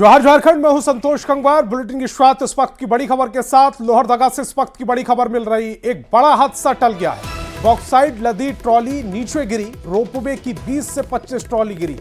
जोहार झारखंड में हूं संतोष गंगवार। बुलेटिन की शुरुआत इस वक्त की बड़ी खबर के साथ। लोहरदगा से इस वक्त की बड़ी खबर मिल रही। एक बड़ा हादसा टल गया है। बॉक्साइड लदी ट्रॉली नीचे गिरी। रोपवे की 20 से 25 ट्रॉली गिरी।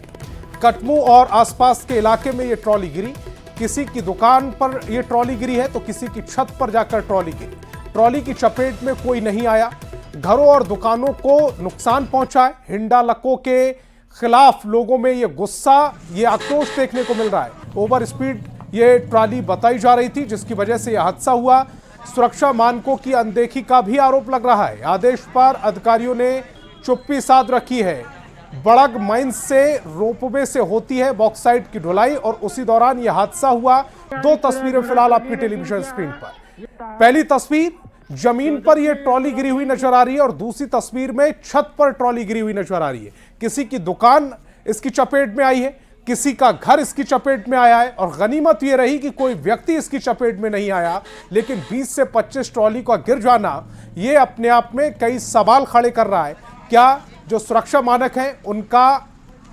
कटमू और आसपास के इलाके में यह ट्रॉली गिरी। किसी की दुकान पर यह ट्रॉली गिरी है तो किसी की छत पर जाकर ट्रॉली गिरी। ट्रॉली की चपेट में कोई नहीं आया। घरों और दुकानों को नुकसान पहुंचा है। हिंडालकों के खिलाफ लोगों में यह गुस्सा, यह आक्रोश देखने को मिल रहा है। ओवर स्पीड ये ट्रॉली बताई जा रही थी जिसकी वजह से यह हादसा हुआ। सुरक्षा मानकों की अनदेखी का भी आरोप लग रहा है। आदेश पर अधिकारियों ने चुप्पी साध रखी है। बड़ग माइंस से रोपवे से होती है बॉक्साइड की ढुलाई और उसी दौरान यह हादसा हुआ। दो तस्वीरें फिलहाल आपकी टेलीविजन स्क्रीन पर। पहली तस्वीर जमीन पर यह ट्रॉली गिरी हुई नजर आ रही है और दूसरी तस्वीर में छत पर ट्रॉली गिरी हुई नजर आ रही है। किसी की दुकान इसकी चपेट में आई है, किसी का घर इसकी चपेट में आया है और गनीमत यह रही कि कोई व्यक्ति इसकी चपेट में नहीं आया। लेकिन 20 से 25 ट्रॉली का गिर जाना यह अपने आप में कई सवाल खड़े कर रहा है। क्या जो सुरक्षा मानक है उनका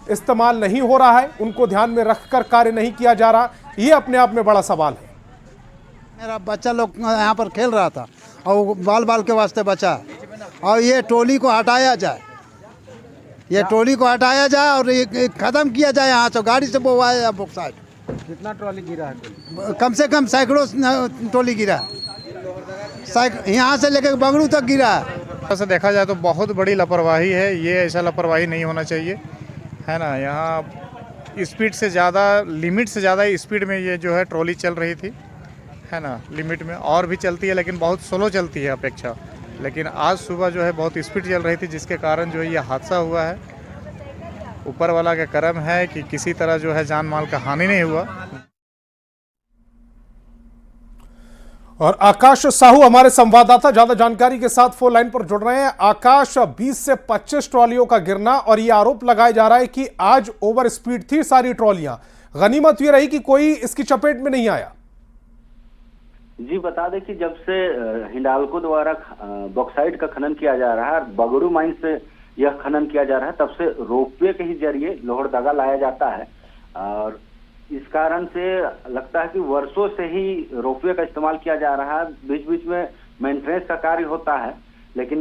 इस्तेमाल नहीं हो रहा है, उनको ध्यान में रखकर कार्य नहीं किया जा रहा, यह अपने आप में बड़ा सवाल है। मेरा बच्चा लोग यहाँ पर खेल रहा था और बाल बाल के वास्ते बचा, और ये ट्रॉली को हटाया जाए, ये ट्रॉली को हटाया जाए और ये खत्म किया जाए यहाँ से। गाड़ी से वो आया बॉक्साइड। कितना ट्रॉली गिरा है? कम से कम सैकड़ों ट्रॉली गिरा है। यहाँ से लेकर बंगड़ू तक गिरा है। ऐसा देखा जाए तो बहुत बड़ी लापरवाही है ये। ऐसा लापरवाही नहीं होना चाहिए, है ना। यहाँ स्पीड से ज़्यादा, लिमिट से ज़्यादा स्पीड में ये जो है ट्रॉली चल रही थी, है ना। लिमिट में और भी चलती है लेकिन बहुत स्लो चलती है अपेक्षा। लेकिन आज सुबह जो है बहुत स्पीड चल रही थी जिसके कारण जो है ये हादसा हुआ है। ऊपर वाला का करम है कि किसी तरह जो है जान माल का हानि नहीं हुआ। और आकाश साहू हमारे संवाददाता ज्यादा जानकारी के साथ फोन लाइन पर जुड़ रहे हैं। आकाश, 20 से 25 ट्रॉलियों का गिरना और यह आरोप लगाया जा रहा है कि आज ओवर स्पीड थी सारी ट्रॉलियां। गनीमत यह रही कि कोई इसकी चपेट में नहीं आया। जी बता दें कि जब से हिंडाल्को द्वारा बॉक्साइड का खनन किया जा रहा है, बगड़ू माइन से यह खनन किया जा रहा है, तब से रोपवे के ही जरिए लोहरदगा लाया जाता है। और इस कारण से लगता है कि वर्षों से ही रोपवे का इस्तेमाल किया जा रहा है। बीच बीच में मेंटेनेंस का कार्य होता है, लेकिन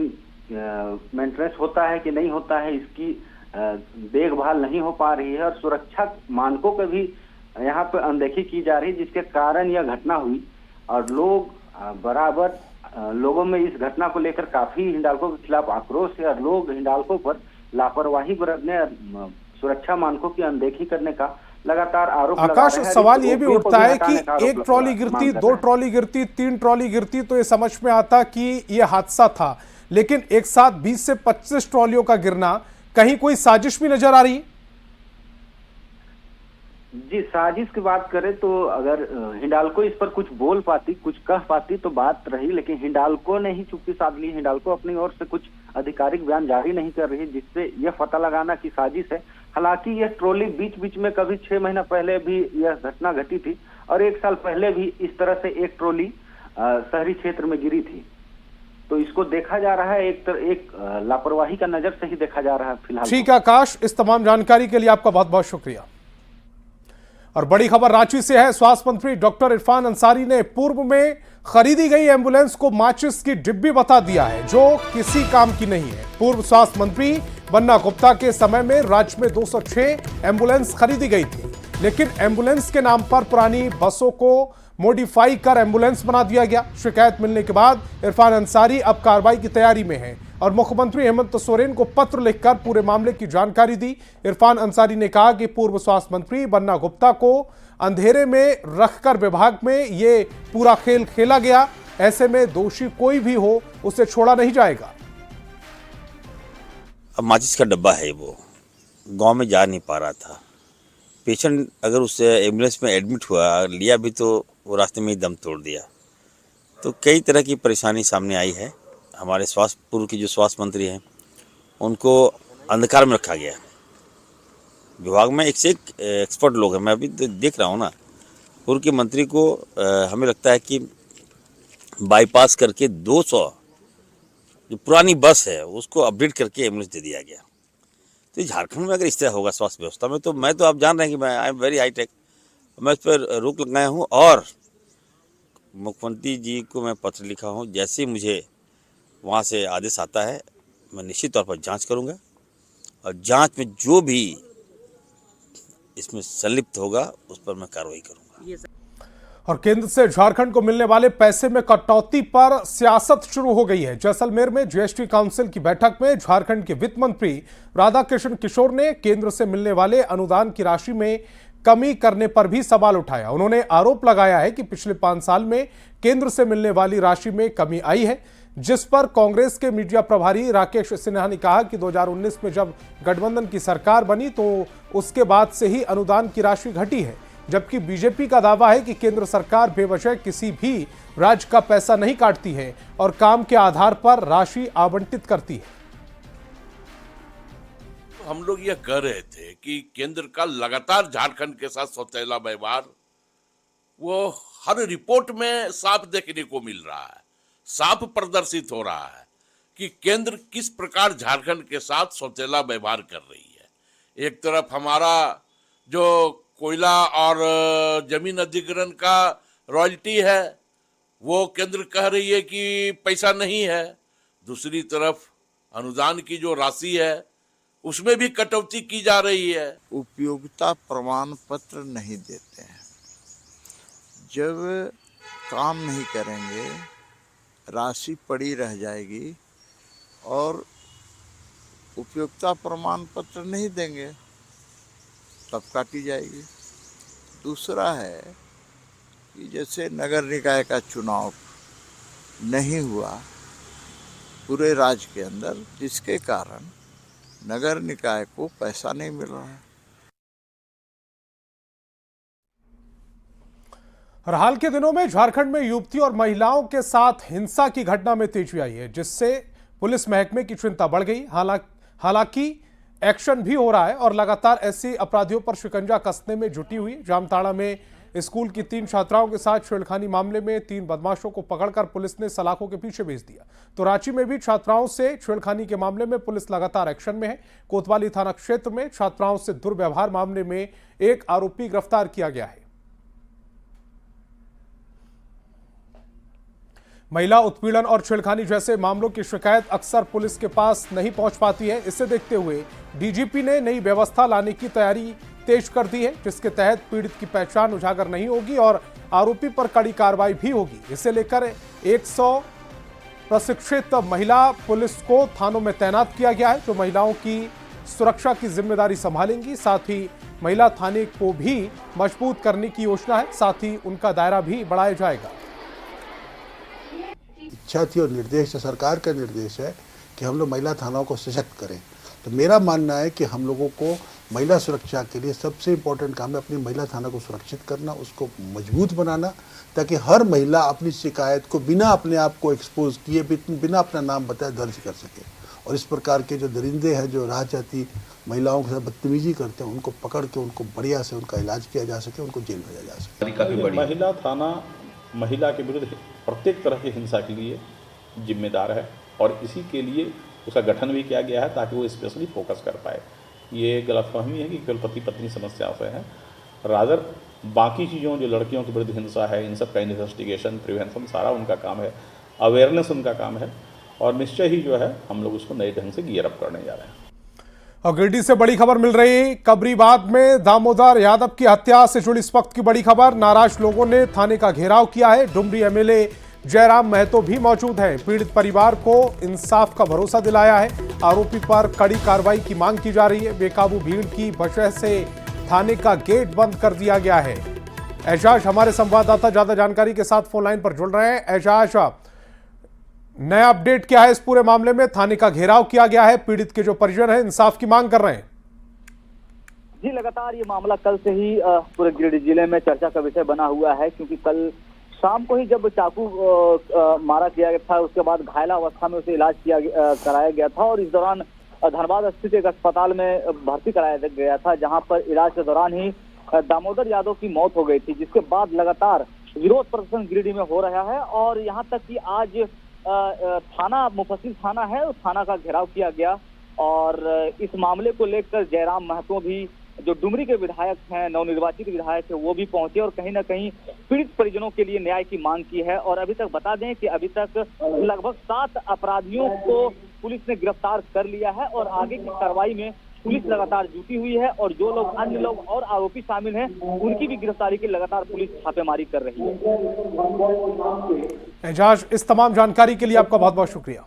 मेंटेनेंस होता है कि नहीं होता है इसकी देखभाल नहीं हो पा रही है और सुरक्षा मानकों के भी यहाँ पे अनदेखी की जा रही है, जिसके कारण यह घटना हुई। और लोग बराबर लोगों में इस घटना को लेकर काफी हिंडाल्को के खिलाफ आक्रोश है और लोग हिंडाल्को पर लापरवाही बरतने, सुरक्षा मानकों की अनदेखी करने का लगातार आरोप लगा आकाश, रहे हैं। सवाल ये भी उठता है कि एक ट्रॉली गिरती, दो ट्रॉली गिरती, 3 ट्रॉली गिरती तो ये समझ में आता कि ये हादसा था, लेकिन एक साथ 20 से 25 ट्रॉलियों का गिरना, कहीं कोई साजिश भी नजर आ रही? जी, साजिश की बात करें तो अगर हिंडाल्को इस पर कुछ बोल पाती, कुछ कह पाती तो बात रही, लेकिन हिंडाल्को ने ही चुप्पी साध ली। हिंडाल्को अपनी ओर से कुछ आधिकारिक बयान जारी नहीं कर रही, जिससे यह पता लगाना की साजिश है। हालांकि यह ट्रॉली बीच बीच में कभी 6 महीना पहले भी यह घटना घटी थी और 1 साल पहले भी इस तरह से एक ट्रॉली शहरी क्षेत्र में गिरी थी। तो इसको देखा जा रहा है एक लापरवाही का नजर से ही देखा जा रहा है फिलहाल। ठीक है आकाश, इस तमाम जानकारी के लिए आपका बहुत बहुत शुक्रिया। और बड़ी खबर रांची से है। स्वास्थ्य मंत्री डॉक्टर इरफान अंसारी ने पूर्व में खरीदी गई एम्बुलेंस को माचिस की डिब्बी बता दिया है जो किसी काम की नहीं है। पूर्व स्वास्थ्य मंत्री बन्ना गुप्ता के समय में राज्य में 206 एम्बुलेंस खरीदी गई थी, लेकिन एम्बुलेंस के नाम पर पुरानी बसों को मॉडिफाई कर एम्बुलेंस बना दिया गया। शिकायत मिलने के बाद इरफान अंसारी अब कार्रवाई की तैयारी में है और मुख्यमंत्री हेमंत सोरेन को पत्र लिखकर पूरे मामले की जानकारी दी। इरफान अंसारी ने कहा कि पूर्व स्वास्थ्य मंत्री बन्ना गुप्ता को अंधेरे में रखकर विभाग में ये पूरा खेल खेला गया। ऐसे में दोषी कोई भी हो उसे छोड़ा नहीं जाएगा। अब माचिस का डब्बा है, वो गांव में जा नहीं पा रहा था। पेशेंट अगर उस एम्बुलेंस में एडमिट हुआ, लिया भी तो वो रास्ते में ही दम तोड़ दिया। तो कई तरह की परेशानी सामने आई है। हमारे पूर्व के जो स्वास्थ्य मंत्री हैं उनको अंधकार में रखा गया। विभाग में एक से एक एक्सपर्ट लोग हैं, मैं अभी देख रहा हूँ ना। पूर्व के मंत्री को हमें लगता है कि बाईपास करके 200 जो पुरानी बस है उसको अपडेट करके एम्बुलेंस दे दिया गया। तो झारखंड में अगर इस तरह होगा स्वास्थ्य व्यवस्था में, तो मैं तो आप जान रहे हैं कि मैं आई एम वेरी हाईटेक। मैं इस पर रोक लगाया हूँ और मुख्यमंत्री जी को मैं पत्र लिखा हूँ। जैसे ही मुझे वहाँ से आदेश आता है मैं निश्चित तौर पर जांच करूँगा और जांच में जो भी इसमें संलिप्त होगा उस पर मैं कार्रवाई करूँगा। और केंद्र से झारखंड को मिलने वाले पैसे में कटौती पर सियासत शुरू हो गई है। जैसलमेर में जीएसटी काउंसिल की बैठक में झारखंड के वित्त मंत्री राधाकृष्ण किशोर ने केंद्र से मिलने वाले अनुदान की राशि में कमी करने पर भी सवाल उठाया। उन्होंने आरोप लगाया है कि पिछले 5 साल में केंद्र से मिलने वाली राशि में कमी आई है, जिस पर कांग्रेस के मीडिया प्रभारी राकेश सिन्हा ने कहा कि 2019 में जब गठबंधन की सरकार बनी तो उसके बाद से ही अनुदान की राशि घटी है, जबकि बीजेपी का दावा है कि केंद्र सरकार बेवजह किसी भी राज्य का पैसा नहीं काटती है और काम के आधार पर राशि आवंटित करती है। हम लोग यह कह रहे थे कि केंद्र का लगातार झारखंड के साथ सौतेला व्यवहार वो हर रिपोर्ट में साफ देखने को मिल रहा है, साफ प्रदर्शित हो रहा है कि केंद्र किस प्रकार झारखंड के साथ सौतेला व्यवहार कर रही है। एक तरफ हमारा जो कोयला और जमीन अधिग्रहण का रॉयल्टी है वो केंद्र कह रही है कि पैसा नहीं है, दूसरी तरफ अनुदान की जो राशि है उसमें भी कटौती की जा रही है। उपयोगिता प्रमाण पत्र नहीं देते हैं, जब काम नहीं करेंगे राशि पड़ी रह जाएगी और उपयोगिता प्रमाण पत्र नहीं देंगे तब काटी जाएगी। दूसरा है कि जैसे नगर निकाय का चुनाव नहीं हुआ पूरे राज्य के अंदर, जिसके कारण नगर निकाय को पैसा नहीं मिल रहा है। और हाल के दिनों में झारखंड में युवती और महिलाओं के साथ हिंसा की घटना में तेजी आई है, जिससे पुलिस महकमे की चिंता बढ़ गई। हालांकि एक्शन भी हो रहा है और लगातार ऐसे अपराधियों पर शिकंजा कसने में जुटी हुई। जामताड़ा में स्कूल की 3 छात्राओं के साथ छेड़खानी मामले में 3 बदमाशों को पकड़कर पुलिस ने सलाखों के पीछे भेज दिया। तो रांची में भी छात्राओं से छेड़खानी के मामले में पुलिस लगातार एक्शन में है। कोतवाली थाना क्षेत्र में छात्राओं से दुर्व्यवहार मामले में एक आरोपी गिरफ्तार किया गया है। महिला उत्पीड़न और छेड़खानी जैसे मामलों की शिकायत अक्सर पुलिस के पास नहीं पहुंच पाती है। इसे देखते हुए डीजीपी ने नई व्यवस्था लाने की तैयारी तेज कर दी है, जिसके तहत पीड़ित की पहचान उजागर नहीं होगी और आरोपी पर कड़ी कार्रवाई भी होगी। इसे लेकर 100 प्रशिक्षित महिला पुलिस को थानों में तैनात किया गया है, जो महिलाओं की सुरक्षा की जिम्मेदारी संभालेंगी। साथ ही महिला थाने को भी मजबूत करने की योजना है, साथ ही उनका दायरा भी बढ़ाया जाएगा। इच्छा थी और निर्देश सरकार का निर्देश है कि हम लोग महिला थानाओं को सशक्त करें। तो मेरा मानना है कि हम लोगों को महिला सुरक्षा के लिए सबसे इम्पोर्टेंट काम है अपनी महिला थाना को सुरक्षित करना, उसको मजबूत बनाना, ताकि हर महिला अपनी शिकायत को बिना अपने आप को एक्सपोज किए, बिना अपना नाम बताए दर्ज कर सके। और इस प्रकार के जो दरिंदे हैं जो राह जाती महिलाओं के साथ बदतमीजी करते हैं, उनको पकड़ के उनको बढ़िया से उनका इलाज किया जा सके, उनको जेल भेजा जा सके। महिला थाना महिला के विरुद्ध प्रत्येक तरह की हिंसा के लिए जिम्मेदार है और इसी के लिए उसका गठन भी किया गया है ताकि वो स्पेशली फोकस कर पाए। ये गलतफहमी है कि केवल पति पत्नी समस्या से है, रादर बाकी चीज़ों जो लड़कियों के विरुद्ध हिंसा है इन सब का इन्वेस्टिगेशन प्रिवेंशन सारा उनका काम है, अवेयरनेस उनका काम है और निश्चय ही जो है हम लोग उसको नए ढंग से गियर अप करने जा रहे हैं। और गिरिडीह से बड़ी खबर मिल रही, कबरीबाग में दामोदर यादव की हत्या से जुड़ी इस वक्त की बड़ी खबर। नाराज लोगों ने थाने का घेराव किया है। डुमरी एमएलए जयराम महतो भी मौजूद हैं। पीड़ित परिवार को इंसाफ का भरोसा दिलाया है। आरोपी पर कड़ी कार्रवाई की मांग की जा रही है। बेकाबू भीड़ की वजह से थाने का गेट बंद कर दिया गया है। एजाज हमारे संवाददाता ज्यादा जानकारी के साथ फोन लाइन पर जुड़ रहे हैं। एजाज, नया अपडेट क्या है इस पूरे मामले में? थाने का घेराव किया गया है, पीड़ित के जो परिजन है इंसाफ की मांग कर रहे हैं। जी, लगातार ये मामला कल से ही पूरे गिरिडीह जिले में चर्चा का विषय बना हुआ है, क्योंकि कल शाम को ही जब चाकू मारा किया गया था, उसके बाद घायल अवस्था में उसे इलाज कराया गया था और इस दौरान धनबाद स्थित एक अस्पताल में भर्ती कराया गया था, जहां पर इलाज के दौरान ही दामोदर यादव की मौत हो गई थी, जिसके बाद लगातार विरोध प्रदर्शन गिरिडीह में हो रहा है और यहाँ तक कि आज थाना मुफस्सिल थाना है, उस थाना का घेराव किया गया और इस मामले को लेकर जयराम महतो भी जो डुमरी के विधायक हैं, नवनिर्वाचित विधायक है, वो भी पहुंचे और कहीं ना कहीं पीड़ित परिजनों के लिए न्याय की मांग की है। और अभी तक बता दें कि अभी तक लगभग 7 अपराधियों को पुलिस ने गिरफ्तार कर लिया है और आगे की कार्रवाई में पुलिस लगातार जुटी हुई है और जो लोग अन्य लोग और आरोपी शामिल हैं उनकी भी गिरफ्तारी की लगातार पुलिस छापेमारी कर रही है। एजाज, इस तमाम जानकारी के लिए आपका बहुत बहुत शुक्रिया।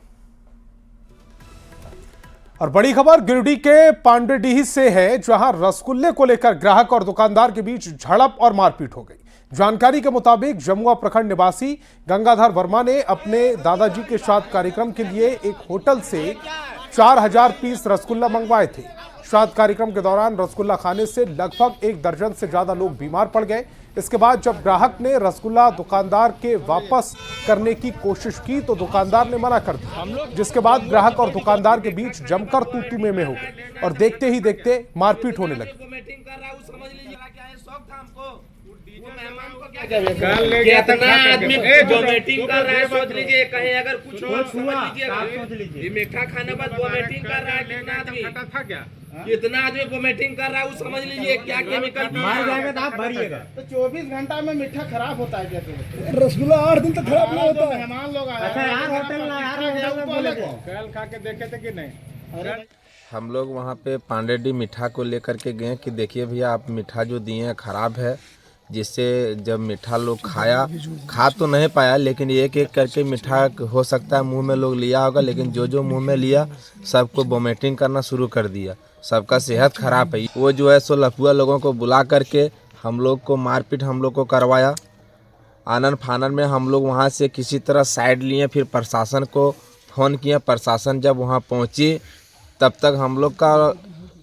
और बड़ी खबर गिरिडीह के पांडेडीह से है, जहां रसगुल्ले को लेकर ग्राहक और दुकानदार के बीच झड़प और मारपीट हो गई। जानकारी के मुताबिक जमुआ प्रखंड निवासी गंगाधर वर्मा ने अपने दादाजी के श्राद्ध कार्यक्रम के लिए एक होटल से 4000 पीस रसगुल्ला मंगवाए थे। श्राद्ध कार्यक्रम के दौरान रसगुल्ला खाने से लगभग 1 दर्जन से ज्यादा लोग बीमार पड़ गए। इसके बाद जब ग्राहक ने रसगुल्ला दुकानदार के वापस करने की कोशिश की तो दुकानदार ने मना कर दिया, जिसके बाद ग्राहक और दुकानदार के बीच जमकर तू-तू में हो गई और देखते ही देखते मारपीट होने लगी। कितना आदमी वोमिटिंग कर रहा है, सोच लीजिए, कहीं अगर कुछ और समझ लीजिए, मीठा खाने बाद वोमिटिंग कर रहा है, कितना आदमी वोमिटिंग कर रहा है, वो समझ लीजिए क्या केमिकल मार जाएगा तो आप भरिएगा। तो 24 घंटा में मीठा खराब होता है कैसे? रसगुल्ला 8 दिन तक खराब नहीं होता। मेहमान लोग आए, अच्छा यार होटल कल खा के देखे थे कि नहीं? हम लोग वहाँ पे पांडेडी मीठा को लेकर के गए कि देखिए भैया आप मीठा जो दिए हैं खराब है, जिससे जब मीठा लोग खा तो नहीं पाया, लेकिन एक एक करके मीठा हो सकता है मुंह में लोग लिया होगा, लेकिन जो मुंह में लिया सबको वोमिटिंग करना शुरू कर दिया, सबका सेहत खराब है। वो जो है सो लफुआ लोगों को बुला करके हम लोग को मारपीट हम लोग को करवाया। आनन फानन में हम लोग वहाँ से किसी तरह साइड लिए, फिर प्रशासन को फ़ोन किया। प्रशासन जब वहाँ पहुँची तब तक हम लोग का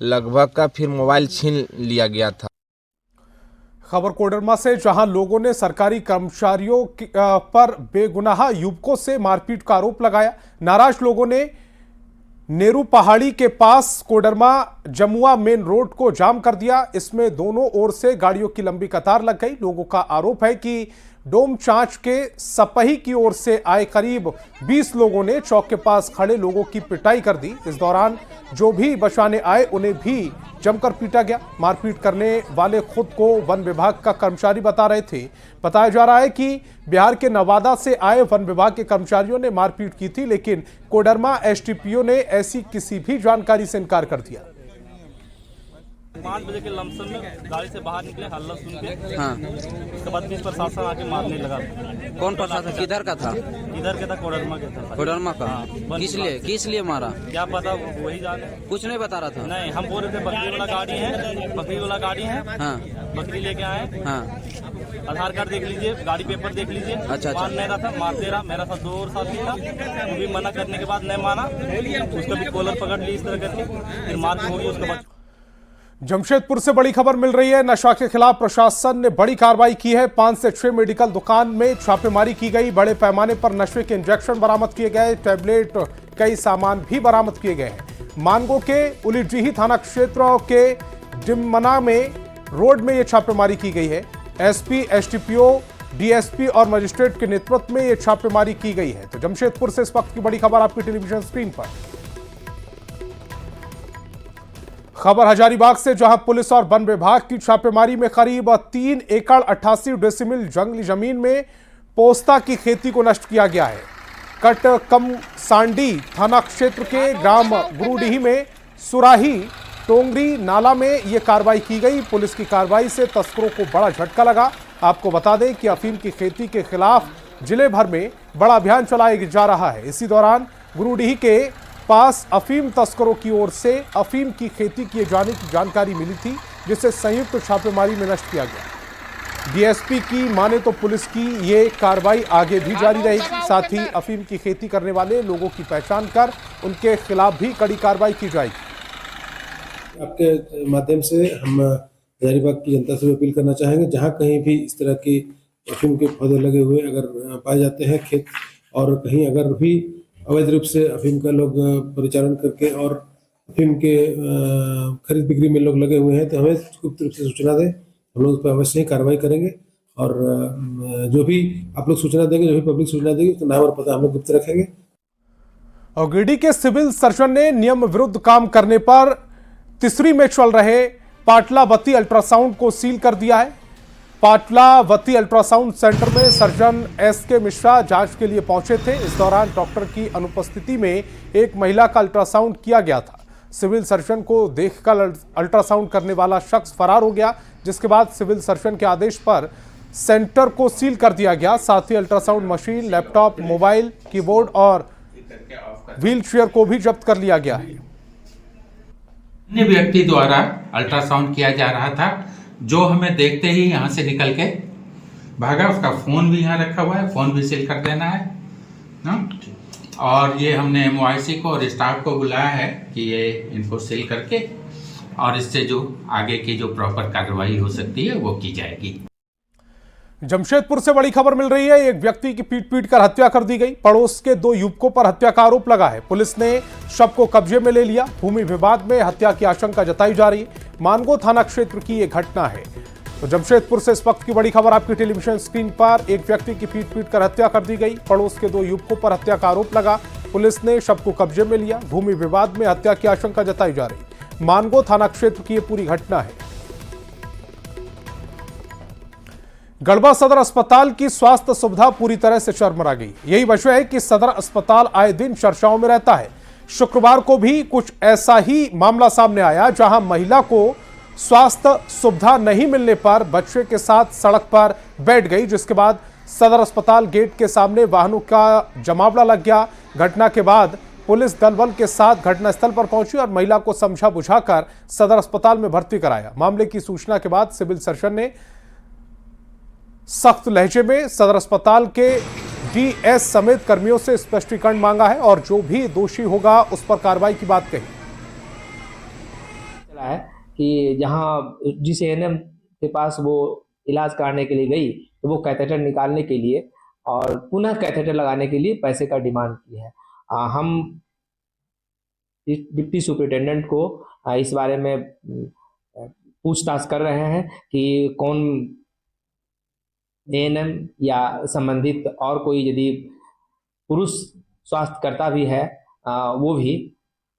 लगभग का फिर मोबाइल छीन लिया गया था। खबर कोडरमा से, जहां लोगों ने सरकारी कर्मचारियों पर बेगुनाह युवकों से मारपीट का आरोप लगाया। नाराज लोगों ने नेहरू पहाड़ी के पास कोडरमा जमुआ मेन रोड को जाम कर दिया। इसमें दोनों ओर से गाड़ियों की लंबी कतार लग गई। लोगों का आरोप है कि डोम चांच के सपही की ओर से आए करीब 20 लोगों ने चौक के पास खड़े लोगों की पिटाई कर दी। इस दौरान जो भी बचाने आए उन्हें भी जमकर पीटा गया। मारपीट करने वाले खुद को वन विभाग का कर्मचारी बता रहे थे। बताया जा रहा है कि बिहार के नवादा से आए वन विभाग के कर्मचारियों ने मारपीट की थी, लेकिन कोडरमा एसटीपीओ ने ऐसी किसी भी जानकारी से इनकार कर दिया। 5 बजे के लमसम में गाड़ी से बाहर निकले, हल्ला सुन के। हाँ। उसके बाद फिर प्रशासन आके मारने लगा। कौन प्रशासन? किधर का था? किधर के था? कोडरमा के था। कोडरमा का? किस लिए मारा? क्या पता, वही जाने। कुछ नहीं बता रहा था? नहीं, हम बोल रहे थे बकरी वाला गाड़ी है। हाँ। बकरी लेके आए। हाँ। आधार कार्ड देख लीजिए, गाड़ी पेपर देख लीजिए। अच्छा। मान नहीं रहा था, मारते रहा। मेरा साथ 2 और साथी था, वो भी मना करने के बाद नहीं माना। उसका भी कॉलर पकड़ ली इस तरह करके, फिर मार होगी। उसके बाद जमशेदपुर से बड़ी खबर मिल रही है। नशा के खिलाफ प्रशासन ने बड़ी कार्रवाई की है। 5 से 6 मेडिकल दुकान में छापेमारी की गई। बड़े पैमाने पर नशे के इंजेक्शन बरामद किए गए। टैबलेट, कई सामान भी बरामद किए गए हैं। मानगो के उलीडीही थाना क्षेत्र के डिमना में रोड में यह छापेमारी की गई है। एसपी, एसटीपीओ, डीएसपी और मजिस्ट्रेट के नेतृत्व में यह छापेमारी की गई है। तो जमशेदपुर से इस वक्त की बड़ी खबर आपकी टेलीविजन स्क्रीन पर। खबर हजारीबाग से, जहां पुलिस और वन विभाग की छापेमारी में करीब 3 एकड़ 88 डेसिमल जंगली जमीन में पोस्ता की खेती को नष्ट किया गया है। कटकमसांडी थाना क्षेत्र के ग्राम गुरुडीही में सुराही टोंगरी नाला में यह कार्रवाई की गई। पुलिस की कार्रवाई से तस्करों को बड़ा झटका लगा। आपको बता दें कि अफीम की खेती के खिलाफ जिले भर में बड़ा अभियान चलाया जा रहा है। इसी दौरान गुरुडीही के पास अफीम तस्करों की ओर से अफीम की खेती किए जाने की जानकारी मिली थी, जिसे संयुक्त छापेमारी में नष्ट किया गया। डीएसपी की माने तो पुलिस की ये कार्रवाई आगे भी जारी रहेगी। साथ ही अफीम की खेती करने वाले लोगों की पहचान कर उनके खिलाफ भी कड़ी कार्रवाई की जाएगी। आपके माध्यम से हम हजारीबाग की जनता से अपील करना चाहेंगे, जहां कहीं भी इस तरह की अफीम के पौधे लगे हुए अगर पाए जाते हैं खेत, और कहीं अगर भी अवैध रूप से अफीम का लोग परिचालन करके और अफीम के खरीद बिक्री में लोग लगे हुए हैं, तो हमें गुप्त रूप से सूचना दें। हम लोग उस पर अवश्य ही कार्रवाई करेंगे। और जो भी आप लोग सूचना देंगे, जो भी पब्लिक सूचना देगी, तो नाम और पता हम लोग गुप्त रखेंगे। और गिरिडीह के सिविल सर्जन ने नियम विरुद्ध काम करने पर तिसरी में चल रहे पाटलावती अल्ट्रासाउंड को सील कर दिया है। पाटलावती अल्ट्रासाउंड सेंटर में सर्जन SK मिश्रा जांच के लिए पहुंचे थे। इस दौरान डॉक्टर की अनुपस्थिति में एक महिला का अल्ट्रासाउंड किया गया था। सिविल सर्जन को देखकर अल्ट्रासाउंड करने वाला शख्स फरार हो गया, जिसके बाद सिविल सर्जन के आदेश पर सेंटर को सील कर दिया गया। साथ ही ultrasound machine, laptop, mobile, keyboard और व्हीलचेयर को भी जब्त कर लिया गया है। अन्य व्यक्ति द्वारा अल्ट्रासाउंड किया जा रहा था, जो हमें देखते ही यहाँ से निकल के भागा। उसका फोन भी यहाँ रखा हुआ है, फोन भी सील कर देना है ना? और ये हमने MOIC को और स्टाफ को बुलाया है कि ये इनको सील करके और इससे जो आगे की जो प्रॉपर कार्रवाई हो सकती है वो की जाएगी। जमशेदपुर से बड़ी खबर मिल रही है। एक व्यक्ति की पीट कर हत्या कर दी गई। पड़ोस के 2 युवकों पर हत्या का आरोप लगा है। पुलिस ने शव को कब्जे में ले लिया। भूमि विवाद में हत्या की आशंका जताई जा रही है। मानगो थाना क्षेत्र की यह घटना है। तो जमशेदपुर से इस वक्त की बड़ी खबर आपकी टेलीविजन स्क्रीन पर। एक व्यक्ति की पीट कर हत्या कर दी गई। पड़ोस के 2 युवकों पर हत्या का आरोप लगा। पुलिस ने शव को कब्जे में लिया। भूमि विवाद में हत्या की आशंका जताई जा रही। मानगो थाना क्षेत्र की यह पूरी घटना है। गढ़वा सदर अस्पताल की स्वास्थ्य सुविधा पूरी तरह से चरमरा गई। यही वजह है कि सदर अस्पताल आए दिन चर्चाओं में रहता है। शुक्रवार को भी कुछ ऐसा ही मामला सामने आया, जहां महिला को स्वास्थ्य सुविधा नहीं मिलने पर बच्चे के साथ सड़क पर बैठ गई, जिसके बाद सदर अस्पताल गेट के सामने वाहनों का जमावड़ा लग गया। घटना के बाद पुलिस दल बल के साथ घटनास्थल पर पहुंची और महिला को समझा बुझाकर सदर अस्पताल में भर्ती कराया। मामले की सूचना के बाद सिविल सर्जन ने सख्त लहजे में सदर अस्पताल के DS समेत कर्मियों से स्पष्टीकरण मांगा है और जो भी दोषी होगा उस पर कार्रवाई की बात कही। चला है कि जहां जिस ANM के पास वो इलाज कराने के लिए गई तो वो कैथेटर निकालने के लिए और पुनः कैथेटर लगाने के लिए पैसे का डिमांड की है। हम डिप्टी सुपरिटेंडेंट को इस बारे में पूछताछ कर रहे हैं कि कौन ANM या संबंधित और कोई यदि पुरुष स्वास्थ्यकर्ता भी है वो भी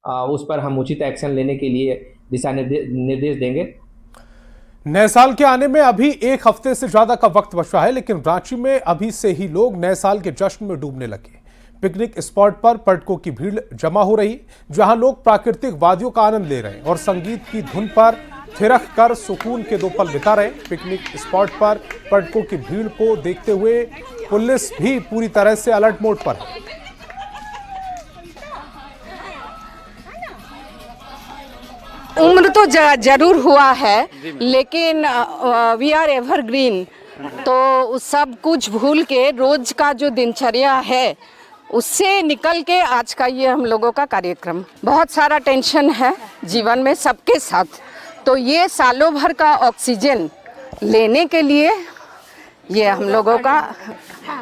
उस पर हम उचित एक्शन लेने के लिए दिशा निर्देश देंगे। नए साल के आने में अभी 1 हफ्ते से ज्यादा का वक्त बचा है, लेकिन रांची में अभी से ही लोग नए साल के जश्न में डूबने लगे। पिकनिक स्पॉट पर पर्यटकों की भीड़ जमा हो रही, जहां लोग प्राकृतिक वादियों का आनंद ले रहे हैं और संगीत की धुन पर थिरक कर सुकून के 2 पल बिता रहे। पिकनिक स्पॉट पर पर्यटकों की भीड़ को देखते हुए पुलिस भी पूरी तरह से अलर्ट मोड पर है। उम्र तो जरूर हुआ है, लेकिन वी आर एवरग्रीन, तो सब कुछ भूल के रोज का जो दिनचर्या है उससे निकल के आज का ये हम लोगों का कार्यक्रम। बहुत सारा टेंशन है जीवन में सबके साथ, तो ये सालों भर का ऑक्सीजन लेने के लिए ये हम लोगों का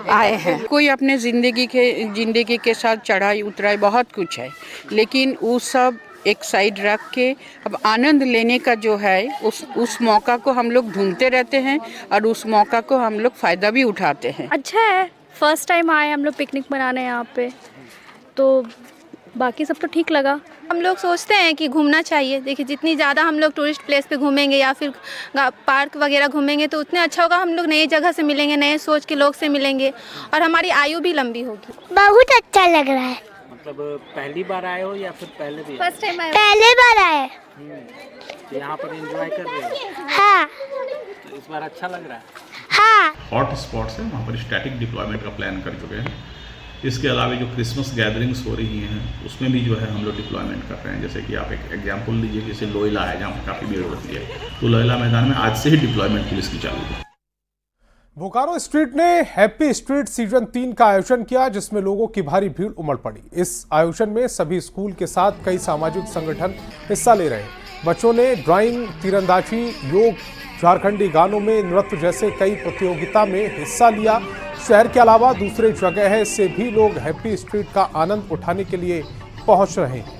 आए हैं। कोई अपने जिंदगी के साथ चढ़ाई उतराई बहुत कुछ है, लेकिन वो सब एक साइड रख के अब आनंद लेने का जो है उस मौका को हम लोग ढूंढते रहते हैं और उस मौका को हम लोग फ़ायदा भी उठाते हैं। अच्छा है, फर्स्ट टाइम आए हम लोग पिकनिक मनाने यहाँ पे, तो बाकी सब तो ठीक लगा। हम लोग सोचते हैं कि घूमना चाहिए। देखिए जितनी ज़्यादा हम लोग टूरिस्ट प्लेस पे घूमेंगे या फिर पार्क वगैरह घूमेंगे तो उतने अच्छा होगा। हम लोग नई जगह से मिलेंगे, नए सोच के लोग से मिलेंगे और हमारी आयु भी लंबी होगी। बहुत अच्छा लग रहा है। मतलब पहली बार आए हो या फिर पहले भी? फर्स्ट टाइम आए। पहले बार आए। तो यहाँ पर एंजॉय कर रहे हो? हाँ। तो इस बार अच्छा लग रहा है? हाँ। हॉट स्पॉट्स है, वहाँ पर स्टैटिक डिप्लॉयमेंट का प्लान कर चुके हैं। इसके अलावा जो क्रिसमस गैदरिंग्स हो रही हैं उसमें भी जो है हम लोग डिप्लॉयमेंट कर रहे हैं। जैसे कि आप एक एग्जांपल लीजिए, जैसे लोयला है जहाँ पर काफ़ी भीड़ होती है, तो लोयला मैदान में आज से ही डिप्लॉयमेंट पुलिस की चालू है। बोकारो स्ट्रीट ने हैप्पी स्ट्रीट सीजन 3 का आयोजन किया, जिसमें लोगों की भारी भीड़ उमड़ पड़ी। इस आयोजन में सभी स्कूल के साथ कई सामाजिक संगठन हिस्सा ले रहे हैं। बच्चों ने ड्राइंग, तीरंदाजी, योग, झारखंडी गानों में नृत्य जैसे कई प्रतियोगिता में हिस्सा लिया। शहर के अलावा दूसरे जगह से भी लोग हैप्पी स्ट्रीट का आनंद उठाने के लिए पहुंच रहे हैं।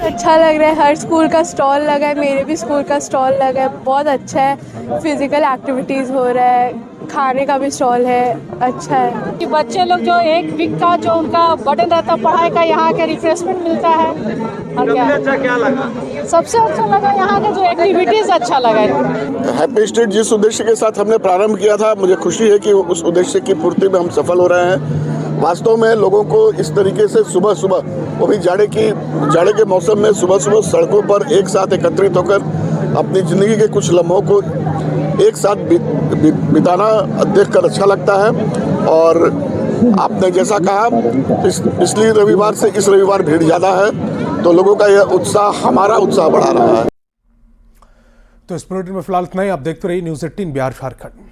अच्छा लग रहा है, हर स्कूल का स्टॉल लगा है, मेरे भी स्कूल का स्टॉल लगा है, बहुत अच्छा है। फिजिकल एक्टिविटीज़ हो रहा है, खाने का भी स्टॉल है, अच्छा है कि बच्चे लोग जो एक वीक का जो उनका बर्डन रहता है पढ़ाई का, यहाँ के रिफ्रेशमेंट मिलता है। और क्या लगा? सबसे अच्छा लगा यहाँ का जो एक्टिविटीज अच्छा लगा। हैप्पी स्ट्रीट जिस उद्देश्य के साथ हमने प्रारंभ किया था, मुझे खुशी है कि उस उद्देश्य की पूर्ति में हम सफल हो रहे हैं। वास्तव में लोगों को इस तरीके से सुबह सुबह, वो भी जाड़े के मौसम में सुबह सुबह सड़कों पर एक साथ एकत्रित होकर अपनी ज़िंदगी के कुछ लम्हों को एक साथ बिताना देखकर अच्छा लगता है। और आपने जैसा कहा, पिछले रविवार से इस रविवार भीड़ ज़्यादा है, तो लोगों का यह उत्साह हमारा उत्साह बढ़ा रहा है। तो इस बुलेटिन में फिलहाल इतना ही। आप देखते रहिए न्यूज़ 18 बिहार झारखंड।